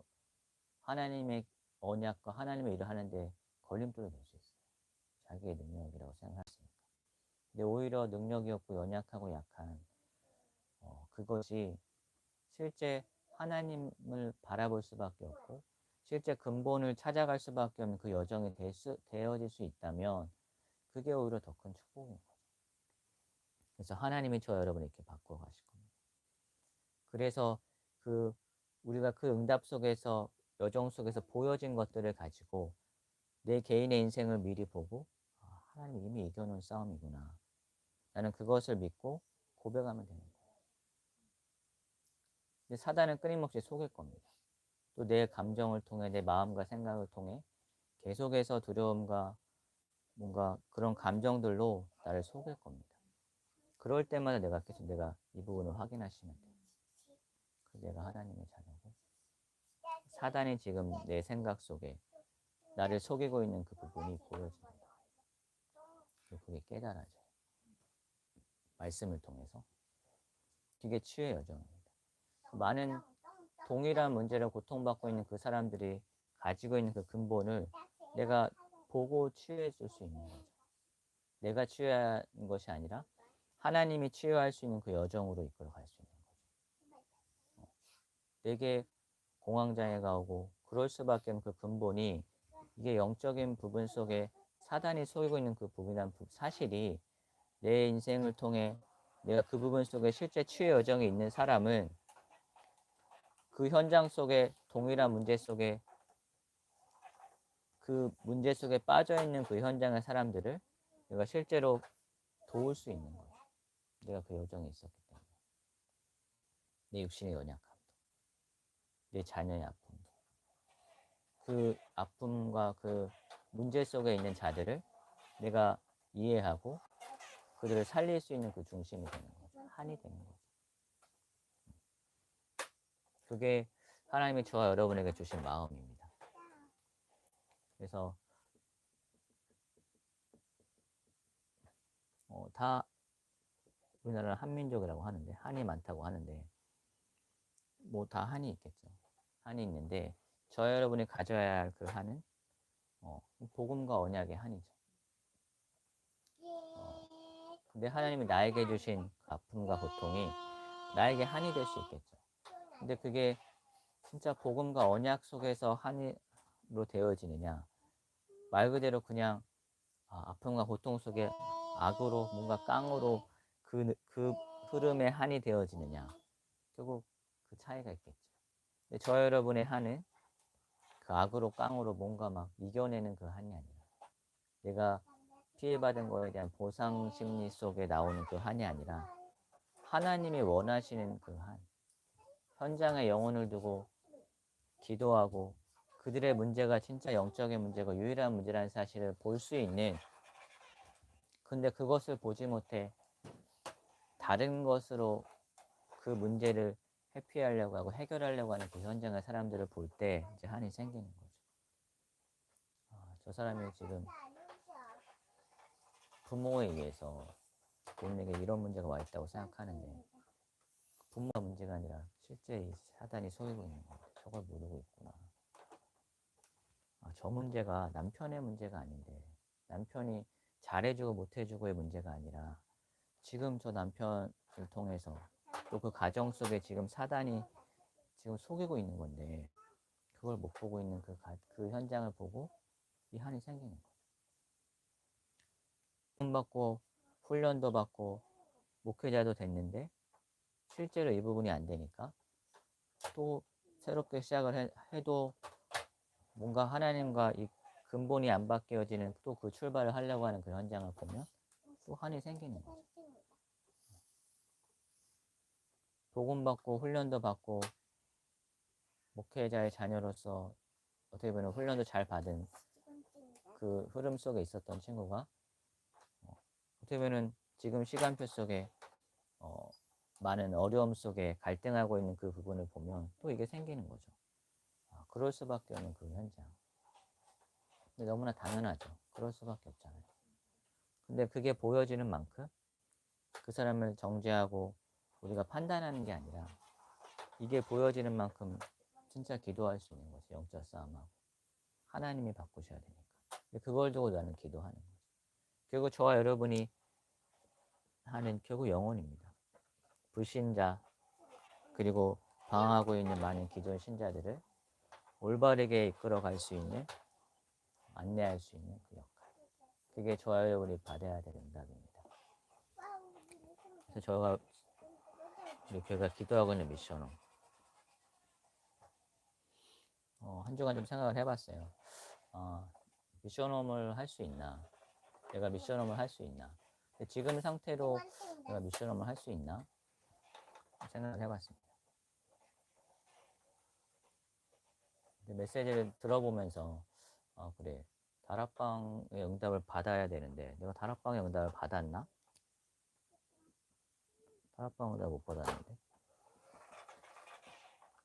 하나님의 언약과 하나님의 일을 하는데 걸림돌이 될 수 있어요. 자기의 능력이라고 생각했으니까. 근데 오히려 능력이 없고 연약하고 약한 그것이 실제 하나님을 바라볼 수밖에 없고 실제 근본을 찾아갈 수밖에 없는 그 여정이 되어질 수 있다면 그게 오히려 더 큰 축복인 거죠. 그래서 하나님이 저 여러분을 이렇게 바꿔 가실 겁니다. 그래서 그 우리가 그 응답 속에서 여정 속에서 보여진 것들을 가지고 내 개인의 인생을 미리 보고 하나님이 이미 이겨놓은 싸움이구나. 나는 그것을 믿고 고백하면 되는 거예요. 근데 사단은 끊임없이 속일 겁니다. 또 내 감정을 통해 내 마음과 생각을 통해 계속해서 두려움과 뭔가 그런 감정들로 나를 속일 겁니다. 그럴 때마다 내가 계속 내가 이 부분을 확인하시면 돼요. 내가 하나님의 자녀고 사단이 지금 내 생각 속에 나를 속이고 있는 그 부분이 보여집니다. 그게 깨달아져요. 말씀을 통해서. 그게 치유의 여정입니다. 많은 동일한 문제를 고통받고 있는 그 사람들이 가지고 있는 그 근본을 내가 보고 치유해 줄 수 있는 거죠. 내가 치유하는 것이 아니라 하나님이 치유할 수 있는 그 여정으로 이끌어 갈 수 있는 거죠. 내게 공황장애가 오고 그럴 수밖에 없는 그 근본이 이게 영적인 부분 속에 사단이 속이고 있는 그 부분이란 사실이 내 인생을 통해 내가 그 부분 속에 실제 치유 여정이 있는 사람은 그 현장 속에 동일한 문제 속에 그 문제 속에 빠져 있는 그 현장의 사람들을 내가 실제로 도울 수 있는 거예요. 내가 그 여정에 있었기 때문에. 내 육신의 연약함도, 내 자녀의 아픔도, 그 아픔과 그 문제 속에 있는 자들을 내가 이해하고 그들을 살릴 수 있는 그 중심이 되는 거죠. 한이 되는 거죠. 그게 하나님이 저와 여러분에게 주신 마음입니다. 그래서 다 우리나라는 한민족이라고 하는데 한이 많다고 하는데 뭐 다 한이 있겠죠. 한이 있는데 저 여러분이 가져야 할 그 한은 복음과 언약의 한이죠. 근데 하나님이 나에게 주신 아픔과 고통이 나에게 한이 될 수 있겠죠. 근데 그게 진짜 복음과 언약 속에서 한이로 되어지느냐, 말 그대로 그냥 아픔과 고통 속에 악으로 뭔가 깡으로 그 흐름의 한이 되어지느냐, 결국 그 차이가 있겠죠. 근데 저 여러분의 한은 그 악으로 깡으로 뭔가 막 이겨내는 그 한이 아니라, 내가 피해받은 거에 대한 보상 심리 속에 나오는 그 한이 아니라, 하나님이 원하시는 그 한, 현장에 영혼을 두고 기도하고 그들의 문제가 진짜 영적인 문제고 유일한 문제라는 사실을 볼 수 있는, 근데 그것을 보지 못해 다른 것으로 그 문제를 회피하려고 하고 해결하려고 하는 그 현장의 사람들을 볼 때 이제 한이 생기는 거죠. 저 사람이 지금 부모에 의해서 본인에게 이런 문제가 와 있다고 생각하는데, 부모가 문제가 아니라 실제 이 사단이 속이고 있는 거예요. 저걸 모르고 있구나. 저 문제가 남편의 문제가 아닌데, 남편이 잘해주고 못해주고의 문제가 아니라 지금 저 남편을 통해서 또 그 가정 속에 지금 사단이 지금 속이고 있는 건데, 그걸 못 보고 있는 그 현장을 보고 이 한이 생기는 거예요. 돈 받고 훈련도 받고 목회자도 됐는데 실제로 이 부분이 안 되니까, 또 새롭게 시작을 해도 뭔가 하나님과 이 근본이 안 바뀌어지는 또 그 출발을 하려고 하는 그 현장을 보면 또 한이 생기는 거죠. 복음 받고 훈련도 받고 목회자의 자녀로서 어떻게 보면 훈련도 잘 받은 그 흐름 속에 있었던 친구가 어떻게 보면 지금 시간표 속에 많은 어려움 속에 갈등하고 있는 그 부분을 보면 또 이게 생기는 거죠. 그럴 수밖에 없는 그 현장. 근데 너무나 당연하죠. 그럴 수밖에 없잖아요. 근데 그게 보여지는 만큼 그 사람을 정죄하고 우리가 판단하는 게 아니라, 이게 보여지는 만큼 진짜 기도할 수 있는 거죠. 영적 싸움하고 하나님이 바꾸셔야 되니까. 그걸 두고 나는 기도하는 거죠. 결국 저와 여러분이 하는 결국 영혼입니다. 불신자 그리고 방황하고 있는 많은 기존 신자들을 올바르게 이끌어갈 수 있는, 안내할 수 있는 그 역할, 그게 저와 여러분이 받아야 되는 응답입니다. 그래서 우리 교회가 기도하고 있는 미션홈, 한 주간 좀 생각을 해봤어요. 미션홈을 할 수 있나? 내가 미션홈을 할 수 있나? 지금 상태로 내가 미션홈을 할 수 있나? 생각을 해봤습니다. 메시지를 들어보면서 그래, 다락방의 응답을 받아야 되는데 내가 다락방의 응답을 받았나? 다락방 응답 못 받았는데,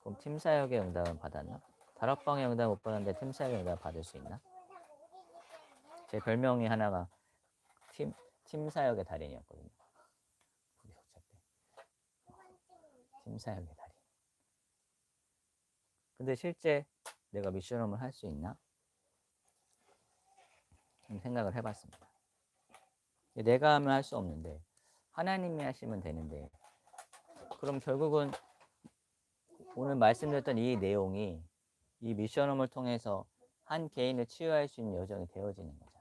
그럼 팀사역의 응답은 받았나? 다락방의 응답 못 받았는데 팀사역의 응답 받을 수 있나? 제 별명이 하나가 팀사역의 달인이었거든요. 부교육자 때. 팀사역의 달인. 근데 실제 내가 미션홈을 할 수 있나? 생각을 해봤습니다. 내가 하면 할 수 없는데 하나님이 하시면 되는데, 그럼 결국은 오늘 말씀드렸던 이 내용이 이 미션홈을 통해서 한 개인을 치유할 수 있는 여정이 되어지는 거잖아요.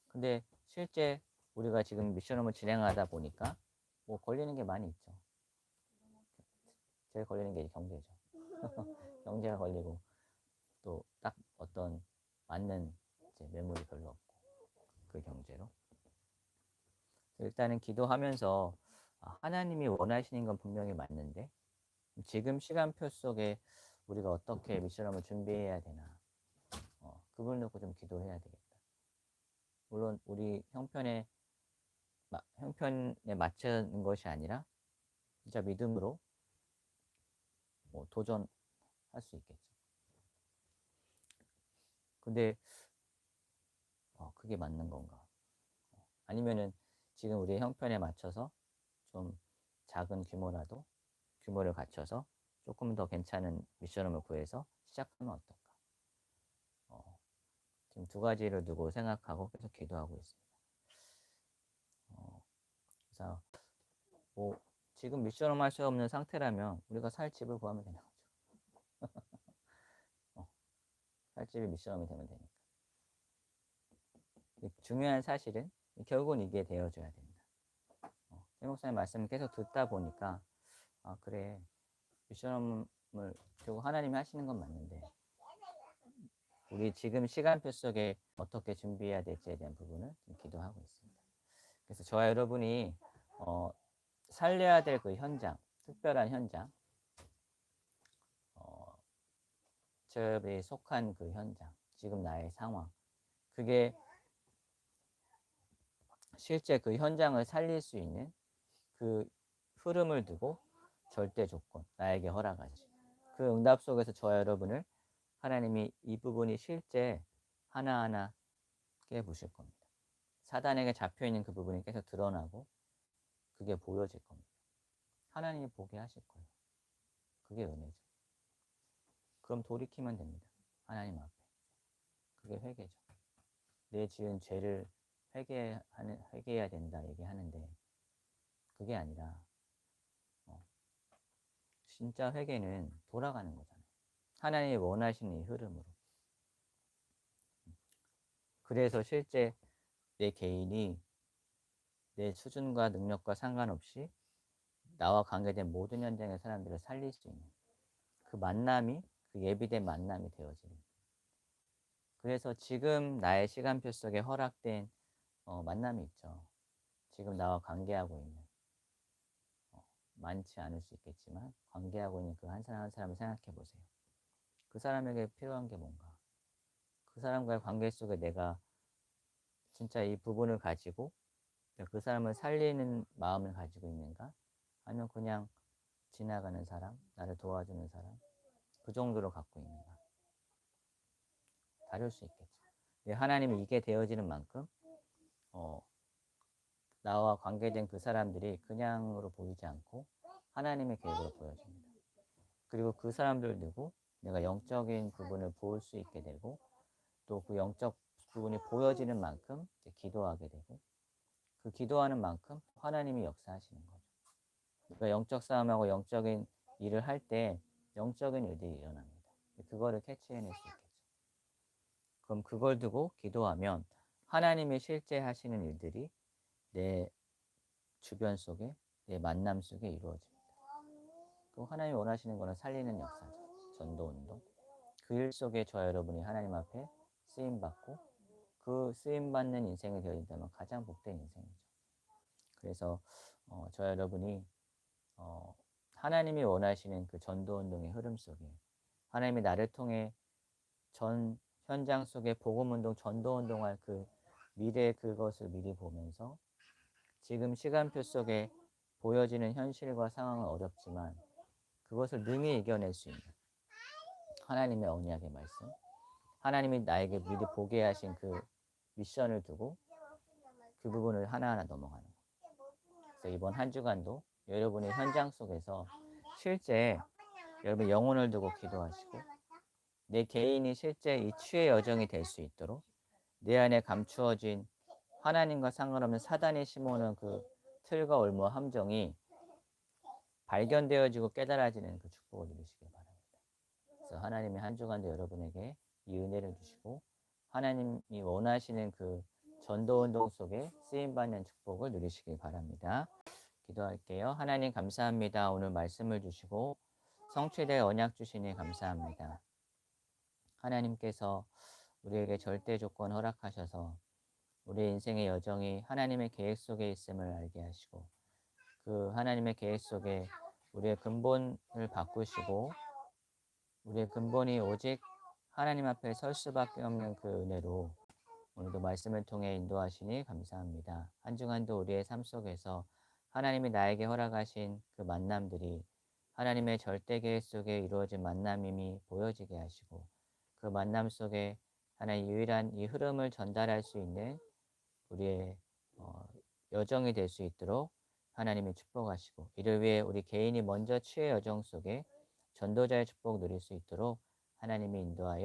근데 실제 우리가 지금 미션홈을 진행하다 보니까 뭐 걸리는 게 많이 있죠. 제일 걸리는 게 경제죠. 경제가 걸리고, 또 딱 어떤 맞는 이제 매물이 별로 없고, 그 경제로. 일단은 기도하면서 하나님이 원하시는 건 분명히 맞는데, 지금 시간표 속에 우리가 어떻게 미션홈을 준비해야 되나, 그걸 놓고 좀 기도해야 되겠다. 물론 우리 형편에 맞추는 것이 아니라 진짜 믿음으로 뭐 도전할 수 있겠죠. 근데 그게 맞는 건가? 아니면은 지금 우리의 형편에 맞춰서 좀 작은 규모라도 규모를 갖춰서 조금 더 괜찮은 미션홈을 구해서 시작하면 어떨까? 지금 두 가지를 두고 생각하고 계속 기도하고 있습니다. 그래서 뭐 지금 미션홈 할 수 없는 상태라면 우리가 살 집을 구하면 되는 거죠. 살 집이 미션홈이 되면 되니까. 중요한 사실은 결국은 이게 되어줘야 된다. 세 목사님 말씀을 계속 듣다 보니까 아 그래 미션홈을 결국 하나님이 하시는 건 맞는데 우리 지금 시간표 속에 어떻게 준비해야 될지에 대한 부분을 좀 기도하고 있습니다. 그래서 저와 여러분이 살려야 될 그 현장, 특별한 현장, 저에 속한 그 현장, 지금 나의 상황, 그게 실제 그 현장을 살릴 수 있는 그 흐름을 두고 절대 조건, 나에게 허락하시. 그 응답 속에서 저와 여러분을 하나님이 이 부분이 실제 하나하나 깨부실 겁니다. 사단에게 잡혀있는 그 부분이 계속 드러나고 그게 보여질 겁니다. 하나님이 보게 하실 거예요. 그게 은혜죠. 그럼 돌이키면 됩니다. 하나님 앞에. 그게 회개죠. 내 지은 죄를 회개해야 된다 얘기하는데 그게 아니라 진짜 회개는 돌아가는 거잖아요. 하나님이 원하시는 이 흐름으로. 그래서 실제 내 개인이 내 수준과 능력과 상관없이 나와 관계된 모든 현장의 사람들을 살릴 수 있는 그 만남이 그 예비된 만남이 되어지는. 그래서 지금 나의 시간표 속에 허락된 만남이 있죠. 지금 나와 관계하고 있는 많지 않을 수 있겠지만 관계하고 있는 그 한 사람 한 사람을 생각해 보세요. 그 사람에게 필요한 게 뭔가? 그 사람과의 관계 속에 내가 진짜 이 부분을 가지고 그 사람을 살리는 마음을 가지고 있는가? 아니면 그냥 지나가는 사람, 나를 도와주는 사람, 그 정도로 갖고 있는가? 다를 수 있겠죠. 하나님이 이게 되어지는 만큼 나와 관계된 그 사람들이 그냥으로 보이지 않고 하나님의 계획으로 보여집니다. 그리고 그 사람들 두고 내가 영적인 부분을 볼 수 있게 되고 또 그 영적 부분이 보여지는 만큼 기도하게 되고 그 기도하는 만큼 하나님이 역사하시는 거죠. 그러니까 영적 싸움하고 영적인 일을 할 때 영적인 일들이 일어납니다. 그거를 캐치해낼 수 있겠죠. 그럼 그걸 두고 기도하면 하나님이 실제 하시는 일들이 내 주변 속에 내 만남 속에 이루어집니다. 또 하나님이 원하시는 것은 살리는 역사죠. 전도운동. 그 일 속에 저 여러분이 하나님 앞에 쓰임받고 그 쓰임받는 인생이 되어진다면 가장 복된 인생이죠. 그래서 저 여러분이 하나님이 원하시는 그 전도운동의 흐름 속에 하나님이 나를 통해 전 현장 속에 복음운동, 전도운동할 그 미래의 그것을 미리 보면서 지금 시간표 속에 보여지는 현실과 상황은 어렵지만 그것을 능히 이겨낼 수 있는 하나님의 언약의 말씀, 하나님이 나에게 미리 보게 하신 그 미션을 두고 그 부분을 하나하나 넘어가는 거예요. 그래서 이번 한 주간도 여러분의 현장 속에서 실제 여러분 영혼을 두고 기도하시고 내 개인이 실제 이 치유의 여정이 될 수 있도록 내 안에 감추어진 하나님과 상관없는 사단이 심어놓은 그 틀과 올무 함정이 발견되어지고 깨달아지는 그 축복을 누리시길 바랍니다. 그래서 하나님이 한 주간도 여러분에게 이 은혜를 주시고 하나님이 원하시는 그 전도운동 속에 쓰임받는 축복을 누리시길 바랍니다. 기도할게요. 하나님 감사합니다. 오늘 말씀을 주시고 성취될 언약 주시니 감사합니다. 하나님께서 우리에게 절대 조건 허락하셔서 우리 인생의 여정이 하나님의 계획 속에 있음을 알게 하시고 그 하나님의 계획 속에 우리의 근본을 바꾸시고 우리의 근본이 오직 하나님 앞에 설 수밖에 없는 그 은혜로 오늘도 말씀을 통해 인도하시니 감사합니다. 한 주간도 우리의 삶 속에서 하나님이 나에게 허락하신 그 만남들이 하나님의 절대 계획 속에 이루어진 만남임이 보여지게 하시고 그 만남 속에 하나의 유일한 이 흐름을 전달할 수 있는 우리의 여정이 될 수 있도록 하나님이 축복하시고 이를 위해 우리 개인이 먼저 치유의 여정 속에 전도자의 축복 누릴 수 있도록 하나님이 인도하여